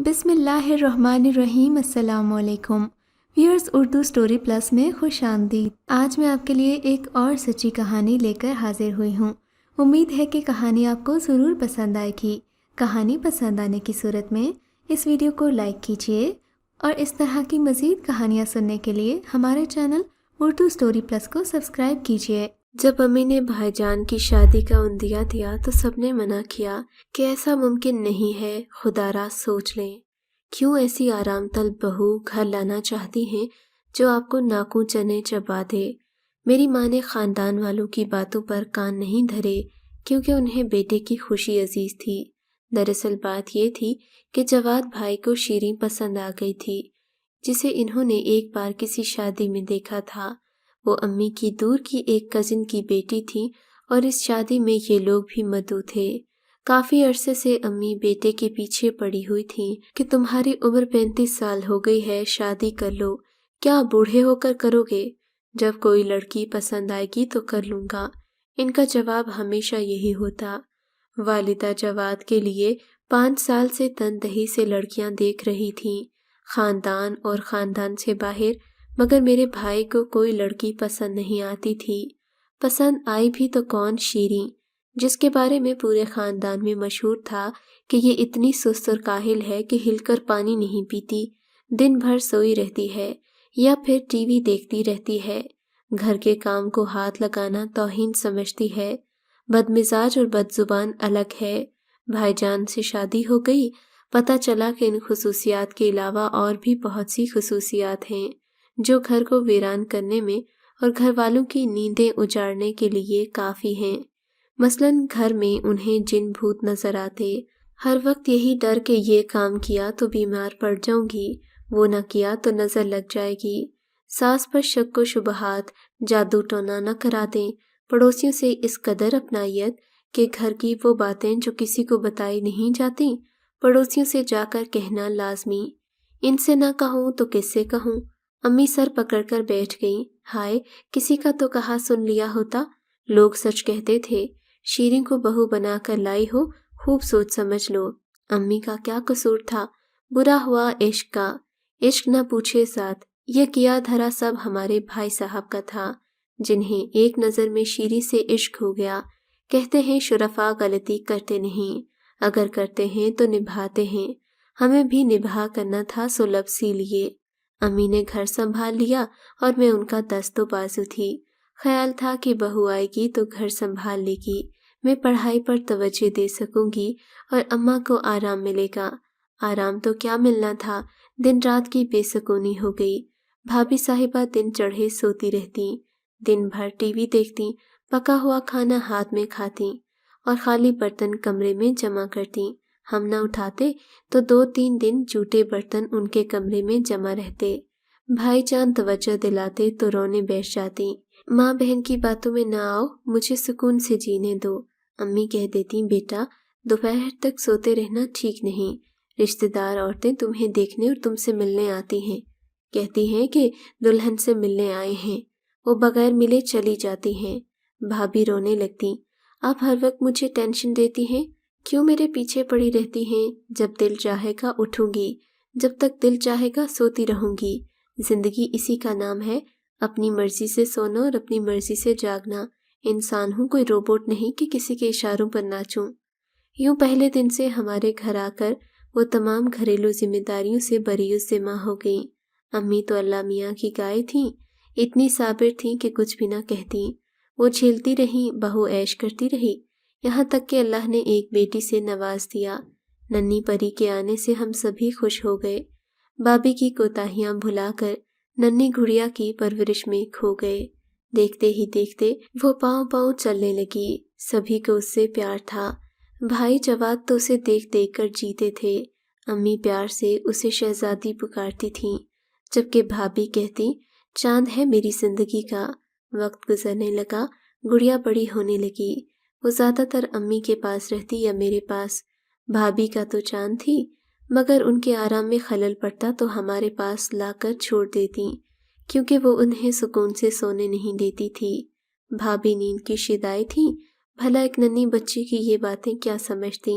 बिस्मिल्लाहिर्रहमानिर्रहीम। अस्सलामुअलैकुम viewers, Urdu story plus में खुश आमदीद। आज मैं आपके लिए एक और सच्ची कहानी लेकर हाजिर हुई हूँ। उम्मीद है कि कहानी आपको ज़रूर पसंद आएगी। कहानी पसंद आने की सूरत में इस वीडियो को लाइक कीजिए और इस तरह की मज़ीद कहानियाँ सुनने के लिए हमारे चैनल उर्दू स्टोरी प्लस को सब्सक्राइब कीजिए। जब अम्मी ने भाईजान की शादी का उंदिया दिया तो सबने मना किया कि ऐसा मुमकिन नहीं है, खुदारा सोच लें। क्यों ऐसी आराम तलब बहू घर लाना चाहती हैं जो आपको नाकू चने चबा दे। मेरी माँ ने ख़ानदान वालों की बातों पर कान नहीं धरे क्योंकि उन्हें बेटे की खुशी अजीज़ थी। दरअसल बात ये थी कि जवाद भाई को शीरीं पसंद आ गई थी, जिसे इन्होंने एक बार किसी शादी में देखा था। वो अम्मी की दूर की एक कज़िन की बेटी थी और इस शादी में ये लोग भी मदऊ थे। काफ़ी अरसे से अम्मी बेटे के पीछे पड़ी हुई थी कि तुम्हारी उम्र 35 साल हो गई है, शादी कर लो। क्या बूढ़े होकर करोगे? जब कोई लड़की पसंद आएगी तो कर लूँगा। इनका जवाब हमेशा यही होता। वालिदा जवाद के लिए 5 साल से तनदही से लड़कियां देख रही थीं, ख़ानदान और ख़ानदान से बाहर, मगर मेरे भाई को कोई लड़की पसंद नहीं आती थी। पसंद आई भी तो कौन? शीरीं, जिसके बारे में पूरे ख़ानदान में मशहूर था कि ये इतनी सुस्त और काहिल है कि हिलकर पानी नहीं पीती, दिन भर सोई रहती है या फिर टीवी देखती रहती है, घर के काम को हाथ लगाना तौहीन समझती है, बदमिजाज और बदजुबान अलग है। भाईजान से शादी हो गई, पता चला कि इन खुसूसियात के अलावा और भी बहुत सी खुसूसियात हैं जो घर को वीरान करने में और घर वालों की नींदें उजाड़ने के लिए काफ़ी हैं। मसलन घर में उन्हें जिन भूत नजर आते, हर वक्त यही डर कि ये काम किया तो बीमार पड़ जाऊंगी, वो न किया तो नज़र लग जाएगी, सास पर शक व शुबहात, जादू टोना न करा दें, पड़ोसियों से इस कदर अपनायत कि घर की वो बातें जो किसी को बताई नहीं जाती पड़ोसियों से जाकर कहना लाजमी। इनसे ना कहूँ तो किससे कहूँ? अम्मी सर पकड़कर बैठ गईं। हाय, किसी का तो कहा सुन लिया होता। लोग सच कहते थे, शीरीं को बहू बनाकर लाई हो, खूब सोच समझ लो। अम्मी का क्या कसूर था? बुरा हुआ इश्क का। इश्क न पूछे साथ, ये किया धरा सब हमारे भाई साहब का था, जिन्हें एक नज़र में शीरीं से इश्क हो गया। कहते हैं शुरफा गलती करते नहीं, अगर करते हैं तो निभाते हैं। हमें भी निभा करना था, सो लब सी लिए। अम्मी ने घर संभाल लिया और मैं उनका दस्तो बाजू थी। ख्याल था कि बहू आएगी तो घर संभाल लेगी, मैं पढ़ाई पर तवज्जो दे सकूंगी और अम्मा को आराम मिलेगा। आराम तो क्या मिलना था, दिन रात की बेसुकूनी हो गई। भाभी साहिबा दिन चढ़े सोती रहती, दिन भर टीवी देखती, पका हुआ खाना हाथ में खाती और खाली बर्तन कमरे में जमा करती। हम न उठाते तो 2-3 दिन जूठे बर्तन उनके कमरे में जमा रहते। भाईजान तवज्जो दिलाते तो रोने बैठ जाती। माँ बहन की बातों में ना आओ, मुझे सुकून से जीने दो। अम्मी कह देती, बेटा दोपहर तक सोते रहना ठीक नहीं, रिश्तेदार औरतें तुम्हें देखने और तुमसे मिलने आती हैं, कहती हैं कि दुल्हन से मिलने आए हैं, वो बगैर मिले चली जाती हैं। भाभी रोने लगती, आप हर वक्त मुझे टेंशन देती हैं, क्यों मेरे पीछे पड़ी रहती हैं? जब दिल चाहेगा उठूंगी, जब तक दिल चाहेगा सोती रहूंगी। जिंदगी इसी का नाम है, अपनी मर्जी से सोना और अपनी मर्जी से जागना। इंसान हूँ, कोई रोबोट नहीं कि किसी के इशारों पर नाचूं। यूं पहले दिन से हमारे घर आकर वो तमाम घरेलू जिम्मेदारियों से बरीउज़्ज़िम्मा हो गई। अम्मी तो अल्लाह मियाँ की गाय थीं, इतनी साबिर थीं कि कुछ भी ना कहती। वो झेलती रहीं, बहू ऐश करती रही, यहाँ तक कि अल्लाह ने एक बेटी से नवाज दिया। नन्ही परी के आने से हम सभी खुश हो गए। भाभी की कोताहियाँ भुलाकर नन्ही गुड़िया की परवरिश में खो गए। देखते ही देखते वो पाँव पाँव चलने लगी। सभी को उससे प्यार था। भाई जवाद तो उसे देख देख कर जीते थे। अम्मी प्यार से उसे शहजादी पुकारती थीं, जबकि भाभी कहती, चांद है मेरी जिंदगी का। वक्त गुजरने लगा, गुड़िया बड़ी होने लगी। वो ज़्यादातर अम्मी के पास रहती या मेरे पास। भाभी का तो चांद थी, मगर उनके आराम में खलल पड़ता तो हमारे पास लाकर छोड़ देती, क्योंकि वो उन्हें सुकून से सोने नहीं देती थी। भाभी नींद की शिदाई थी, भला एक नन्ही बच्ची की ये बातें क्या समझती?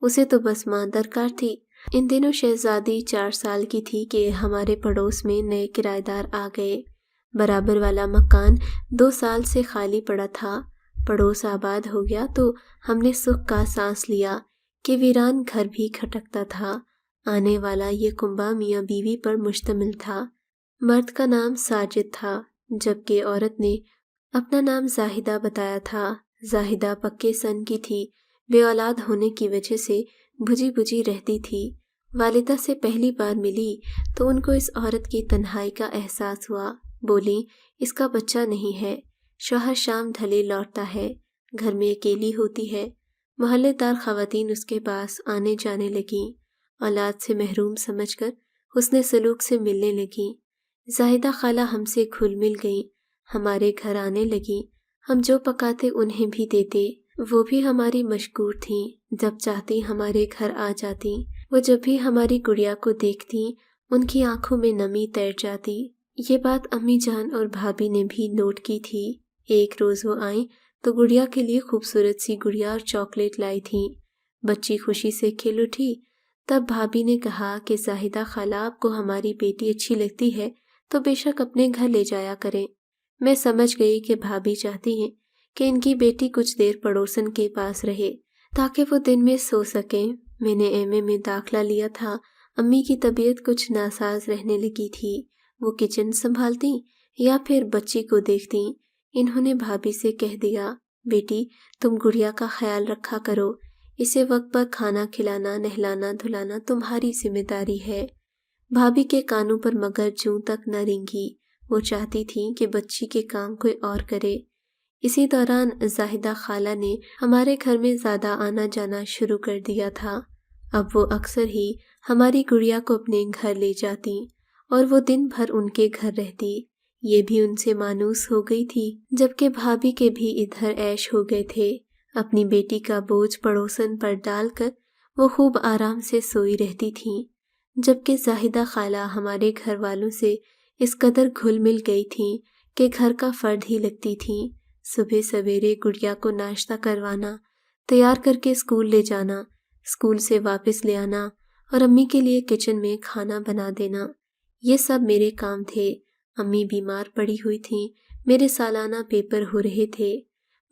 उसे तो बस माँ दरकार थी। ان دنوں شہزادی 4 سال کی تھی کہ ہمارے پڑوس میں نئے کرایہ دار آ گئے۔ برابر والا مکان 2 سال سے خالی پڑا تھا۔ پڑوس آباد ہو گیا تو ہم نے سکھ کا سانس لیا کہ ویران گھر بھی کھٹکتا تھا۔ آنے والا یہ کنبہ میاں بیوی پر مشتمل تھا۔ مرد کا نام ساجد تھا جبکہ عورت نے اپنا نام زاہدہ بتایا تھا۔ زاہدہ پکے سن کی تھی، بے اولاد ہونے کی وجہ سے بجھی بجھی رہتی تھی۔ والدہ سے پہلی بار ملی تو ان کو اس عورت کی تنہائی کا احساس ہوا۔ بولی، اس کا بچہ نہیں ہے، شوہر شام ڈھلے لوٹتا ہے، گھر میں اکیلی ہوتی ہے۔ محلے دار خواتین اس کے پاس آنے جانے لگیں، اولاد سے محروم سمجھ کر حسن سلوک سے ملنے لگیں۔ زاہدہ خالہ ہم سے گھل مل گئیں، ہمارے گھر آنے لگیں، ہم جو پکاتے انہیں بھی دیتے، وہ بھی ہماری مشکور تھیں، جب چاہتی ہمارے گھر آ جاتی۔ وہ جب بھی ہماری گڑیا کو دیکھتی ان کی آنکھوں میں نمی تیر جاتی۔ یہ بات امی جان اور بھابھی نے بھی نوٹ کی تھی۔ ایک روز وہ آئیں تو گڑیا کے لیے خوبصورت سی گڑیا اور چاکلیٹ لائی تھیں۔ بچی خوشی سے کھل اٹھی۔ تب بھابھی نے کہا کہ زاہدہ خالہ، آپ کو ہماری بیٹی اچھی لگتی ہے تو بے شک اپنے گھر لے جایا کریں۔ میں سمجھ گئی کہ بھابھی چاہتی ہیں کہ ان کی بیٹی کچھ دیر پڑوسن کے پاس رہے تاکہ وہ دن میں سو سکیں۔ میں نے ایم اے میں داخلہ لیا تھا۔ امی کی طبیعت کچھ ناساز رہنے لگی تھی۔ وہ کچن سنبھالتی یا پھر بچی کو دیکھتی۔ انہوں نے بھابھی سے کہہ دیا، بیٹی تم گڑیا کا خیال رکھا کرو، اسے وقت پر کھانا کھلانا، نہلانا دھلانا تمہاری ذمہ داری ہے۔ بھابھی کے کانوں پر مگر جوں تک نہ رینگی۔ وہ چاہتی تھی کہ بچی کے کام کوئی اور کرے۔ اسی دوران زاہدہ خالہ نے ہمارے گھر میں زیادہ آنا جانا شروع کر دیا تھا۔ اب وہ اکثر ہی ہماری گڑیا کو اپنے گھر لے جاتی اور وہ دن بھر ان کے گھر رہتی۔ یہ بھی ان سے مانوس ہو گئی تھی، جبکہ بھابھی کے بھی ادھر عیش ہو گئے تھے۔ اپنی بیٹی کا بوجھ پڑوسن پر ڈال کر وہ خوب آرام سے سوئی رہتی تھیں، جبکہ زاہدہ خالہ ہمارے گھر والوں سے اس قدر گھل مل گئی تھیں کہ گھر کا فرد ہی لگتی تھیں۔ صبح سویرے گڑیا کو ناشتہ کروانا، تیار کر کے اسکول لے جانا، اسکول سے واپس لے آنا اور امی کے لیے کچن میں کھانا بنا دینا، یہ سب میرے کام تھے۔ امی بیمار پڑی ہوئی تھیں، میرے سالانہ پیپر ہو رہے تھے،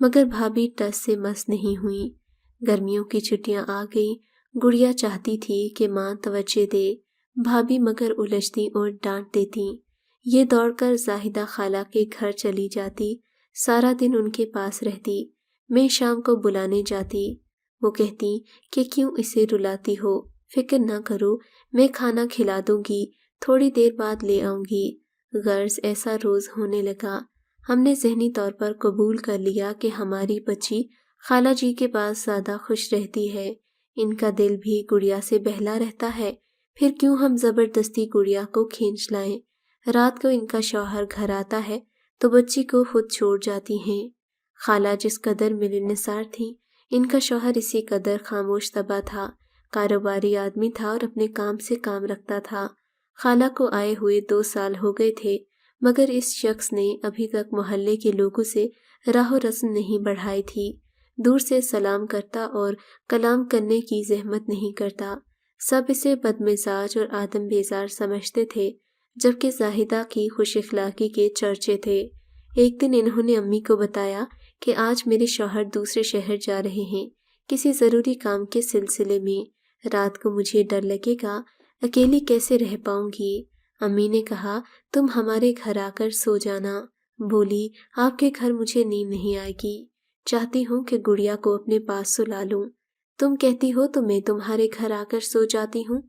مگر بھابھی ٹس سے مس نہیں ہوئیں۔ گرمیوں کی چھٹیاں آ گئیں، گڑیا چاہتی تھی کہ ماں توجہ دے، بھابھی مگر الجھتی اور ڈانٹ دیتی۔ یہ دوڑ کر زاہدہ خالہ کے گھر چلی جاتی، سارا دن ان کے پاس رہتی۔ میں شام کو بلانے جاتی، وہ کہتی کہ کیوں اسے رلاتی ہو، فکر نہ کرو، میں کھانا کھلا دوں گی، تھوڑی دیر بعد لے آؤں گی۔ غرض ایسا روز ہونے لگا۔ ہم نے ذہنی طور پر قبول کر لیا کہ ہماری بچی خالہ جی کے پاس زیادہ خوش رہتی ہے، ان کا دل بھی گڑیا سے بہلا رہتا ہے، پھر کیوں ہم زبردستی گڑیا کو کھینچ لائیں۔ رات کو ان کا شوہر گھر آتا ہے تو بچی کو خود چھوڑ جاتی ہیں۔ خالہ جس قدر ملنسار تھیں، ان کا شوہر اسی قدر خاموش طبع تھا، کاروباری آدمی تھا اور اپنے کام سے کام رکھتا تھا۔ خالہ کو آئے ہوئے 2 سال ہو گئے تھے، مگر اس شخص نے ابھی تک محلے کے لوگوں سے راہ و رسم نہیں بڑھائی تھی۔ دور سے سلام کرتا اور کلام کرنے کی زحمت نہیں کرتا۔ سب اسے بدمزاج اور آدم بیزار سمجھتے تھے، جبکہ زاہدہ کی خوش اخلاقی کے چرچے تھے۔ ایک دن انہوں نے امی کو بتایا کہ آج میرے شوہر دوسرے شہر جا رہے ہیں کسی ضروری کام کے سلسلے میں، رات کو مجھے ڈر لگے گا، اکیلی کیسے رہ پاؤں گی۔ امی نے کہا تم ہمارے گھر آ کر سو جانا۔ بولی آپ کے گھر مجھے نیند نہیں آئے گی، چاہتی ہوں کہ گڑیا کو اپنے پاس سلا لوں، تم کہتی ہو تو میں تمہارے گھر آ کر سو جاتی ہوں۔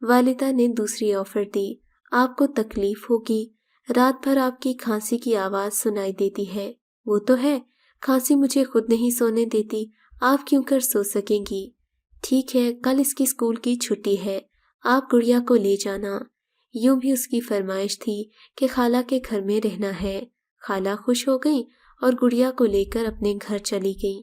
والدہ نے دوسری آفر دی، آپ کو تکلیف ہوگی، رات بھر آپ کی کھانسی کی آواز سنائی دیتی ہے۔ وہ تو ہے، کھانسی مجھے خود نہیں سونے دیتی، آپ کیوں کر سو سکیں گی۔ ٹھیک ہے، کل اس کی اسکول کی چھٹی ہے، آپ گڑیا کو لے جانا۔ یوں بھی اس کی فرمائش تھی کہ خالہ کے گھر میں رہنا ہے۔ خالہ خوش ہو گئیں اور گڑیا کو لے کر اپنے گھر چلی گئیں۔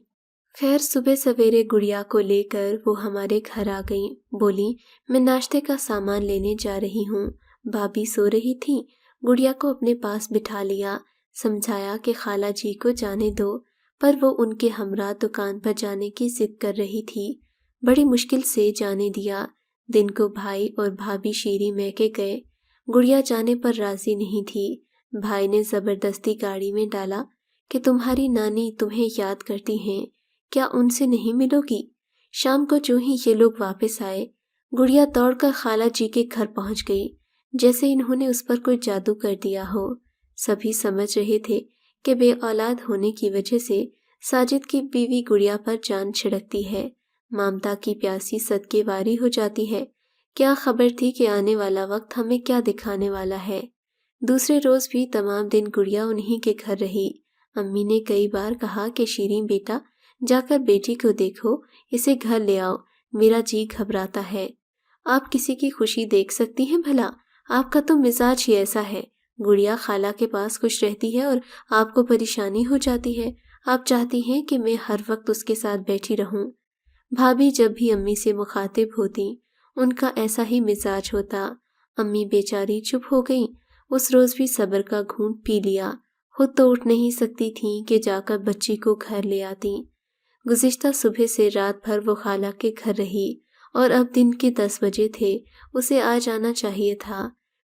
خیر صبح سویرے گڑیا کو لے کر وہ ہمارے گھر آ گئیں۔ بولی میں ناشتے کا سامان لینے جا رہی ہوں۔ بھابھی سو رہی تھی، گڑیا کو اپنے پاس بٹھا لیا، سمجھایا کہ خالہ جی کو جانے دو، پر وہ ان کے ہمراہ دکان پر جانے کی ضد کر رہی تھی۔ بڑی مشکل سے جانے دیا۔ दिन को भाई और भाभी शीरी मैके गए। गुड़िया जाने पर राजी नहीं थी। भाई ने जबरदस्ती गाड़ी में डाला कि तुम्हारी नानी तुम्हें याद करती हैं, क्या उनसे नहीं मिलोगी? शाम को जो ही ये लोग वापस आए, गुड़िया दौड़कर खाला जी के घर पहुंच गई, जैसे इन्होंने उस पर कोई जादू कर दिया हो। सभी समझ रहे थे कि बे औलाद होने की वजह से साजिद की बीवी गुड़िया पर जान छिड़कती है, ममता की प्यासी सदके वारी हो जाती है। क्या खबर थी कि आने वाला वक्त हमें क्या दिखाने वाला है। दूसरे रोज भी तमाम दिन गुड़िया उन्हीं के घर रही। अम्मी ने कई बार कहा कि शीरीन बेटा, जाकर बेटी को देखो, इसे घर ले आओ, मेरा जी घबराता है। आप किसी की खुशी देख सकती हैं भला? आपका तो मिजाज ही ऐसा है। गुड़िया खाला के पास खुश रहती है और आपको परेशानी हो जाती है। आप चाहती हैं कि मैं हर वक्त उसके साथ बैठी रहूं। भाभी जब भी अम्मी से मुखातिब होती, उनका ऐसा ही मिजाज होता। अम्मी बेचारी चुप हो गई। उस रोज भी सब्र का घूंट पी लिया। खुद तो उठ नहीं सकती थी कि जाकर बच्ची को घर ले आती। गुज़िश्ता सुबह से रात भर वो खाला के घर रही और अब दिन के 10 बजे थे। उसे आ जाना चाहिए था।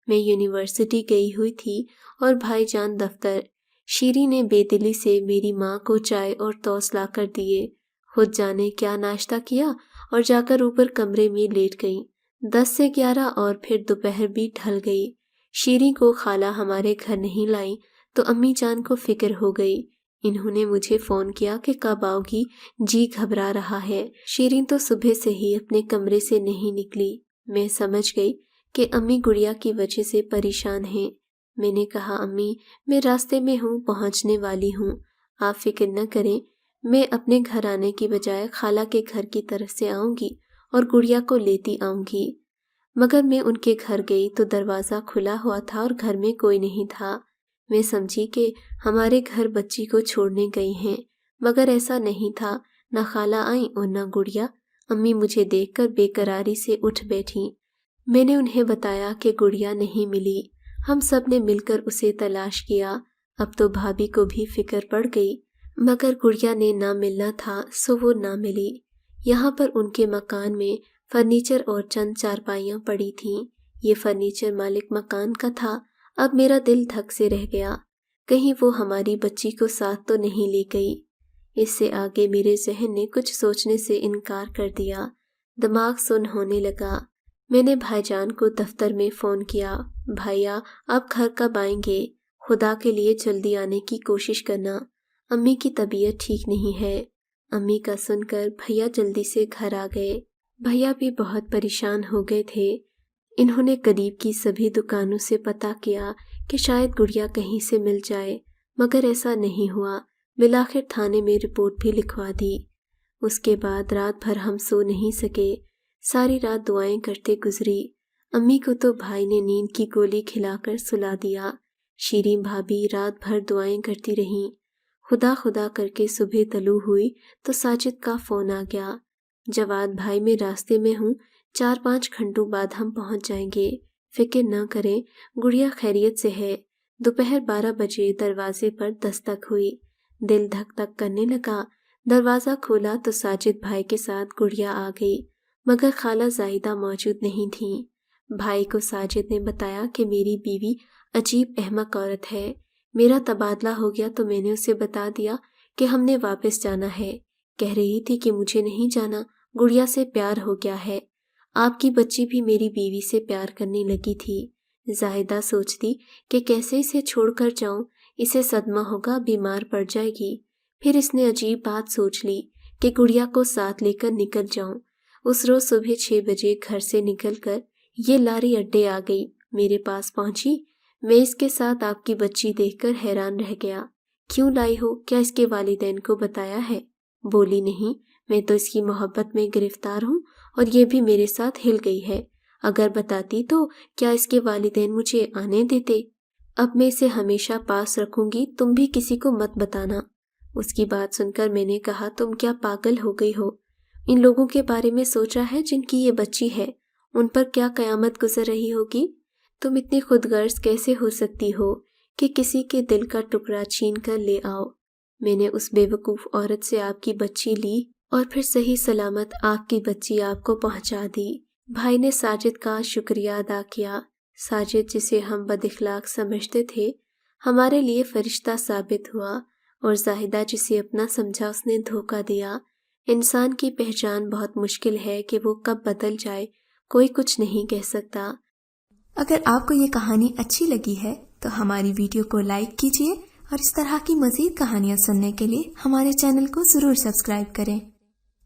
मैं यूनिवर्सिटी गई हुई थी और भाईजान दफ्तर। शीरी ने बेदिली से मेरी माँ को चाय और टोस्ट ला कर दिए। खुद जाने क्या नाश्ता किया और जाकर ऊपर कमरे में लेट गई। 10 से 11 और फिर दोपहर भी ढल गई। शीरी को खाला हमारे घर नहीं लाई तो अम्मी जान को फिक्र हो गई। इन्होंने मुझे फ़ोन किया कि कब आओगी, जी घबरा रहा है। शीरीन तो सुबह से ही अपने कमरे से नहीं निकली। मैं समझ गई कि अम्मी गुड़िया की वजह से परेशान हैं। मैंने कहा, अम्मी मैं रास्ते में हूँ, पहुँचने वाली हूँ, आप फिक्र न करें। मैं अपने घर आने की बजाय खाला के घर की तरफ से आऊँगी और गुड़िया को लेती आऊँगी। मगर मैं उनके घर गई तो दरवाज़ा खुला हुआ था और घर में कोई नहीं था। मैं समझी कि हमारे घर बच्ची को छोड़ने गई हैं, मगर ऐसा नहीं था। न खाला आई और न गुड़िया। अम्मी मुझे देखकर बेकरारी से उठ बैठी। मैंने उन्हें बताया कि गुड़िया नहीं मिली। हम सब ने मिलकर उसे तलाश किया। अब तो भाभी को भी फिक्र पड़ गई, मगर गुड़िया ने ना मिलना था सो वो ना मिली। यहाँ पर उनके मकान में फर्नीचर और चंद चारपाइयाँ पड़ी थीं। ये फर्नीचर मालिक मकान का था। अब मेरा दिल धक से रह गया, कहीं वो हमारी बच्ची को साथ तो नहीं ले गई। इससे आगे मेरे जहन ने कुछ सोचने से इनकार कर दिया। दिमाग सुन्न होने लगा। मैंने भाईजान को दफ्तर में फ़ोन किया, भैया आप घर कब आएंगे? खुदा के लिए जल्दी आने की कोशिश करना, अम्मी की तबीयत ठीक नहीं है। अम्मी का सुनकर भैया जल्दी से घर आ गए। भैया भी बहुत परेशान हो गए थे। इन्होंने करीब की सभी दुकानों से पता किया कि शायद गुड़िया कहीं से मिल जाए, मगर ऐसा नहीं हुआ। बिलाखिर थाने में रिपोर्ट भी लिखवा दी। उसके बाद रात भर हम सो नहीं सके। सारी रात दुआएं करते गुजरी। अम्मी को तो भाई ने नींद की गोली खिलाकर सुला दिया। शीरीन भाभी रात भर दुआएं करती रहीं। खुदा खुदा करके सुबह तलू हुई तो साजिद का फ़ोन आ गया। जवाद भाई, मैं रास्ते में हूँ, 4-5 घंटों बाद हम पहुँच जाएंगे, फिक्र न करें, गुड़िया खैरियत से है। दोपहर 12 बजे दरवाजे पर दस्तक हुई। दिल धक धक करने लगा। दरवाज़ा खोला तो साजिद भाई के साथ गुड़िया आ गई, मगर खाला जाहिदा मौजूद नहीं थी। भाई को साजिद ने बताया कि मेरी बीवी अजीब अहमक औरत है। मेरा तबादला हो गया तो मैंने उसे बता दिया कि हमने वापस जाना है। कह रही थी कि मुझे नहीं जाना, गुड़िया से प्यार हो गया है। आपकी बच्ची भी मेरी बीवी से प्यार करने लगी थी। जाहिदा सोचती कि कैसे इसे छोड़कर जाऊं, इसे सदमा होगा, बीमार पड़ जाएगी। फिर इसने अजीब बात सोच ली कि गुड़िया को साथ लेकर निकल जाऊं। उस रोज सुबह 6 बजे घर से निकलकर ये लारी अड्डे आ गई, मेरे पास पहुंची। मैं इसके साथ आपकी बच्ची देखकर हैरान रह गया। क्यों लाई हो? क्या इसके वालिदैन को बताया है? बोली, नहीं, मैं तो इसकी मोहब्बत में गिरफ्तार हूँ और ये भी मेरे साथ हिल गई है। अगर बताती तो क्या इसके वालिदैन मुझे आने देते? अब मैं इसे हमेशा पास रखूंगी, तुम भी किसी को मत बताना। उसकी बात सुनकर मैंने कहा, तुम क्या पागल हो गई हो? इन लोगों के बारे में सोचा है जिनकी ये बच्ची है? उन पर क्या कयामत गुजर रही होगी? तुम इतनी खुदगर्ज कैसे हो सकती हो कि किसी के दिल का टुकड़ा छीन कर ले आओ? मैंने उस बेवकूफ़ औरत से आपकी बच्ची ली और फिर सही सलामत आपकी बच्ची आपको पहुंचा दी। بھائی نے ساجد کا شکریہ ادا کیا۔ ساجد، جسے ہم بد اخلاق سمجھتے تھے، ہمارے لیے فرشتہ ثابت ہوا، اور زاہدہ جسے اپنا سمجھا اس نے دھوکہ دیا۔ انسان کی پہچان بہت مشکل ہے کہ وہ کب بدل جائے، کوئی کچھ نہیں کہہ سکتا۔ اگر آپ کو یہ کہانی اچھی لگی ہے تو ہماری ویڈیو کو لائک کیجیے اور اس طرح کی مزید کہانیاں سننے کے لیے ہمارے چینل کو ضرور سبسکرائب کریں۔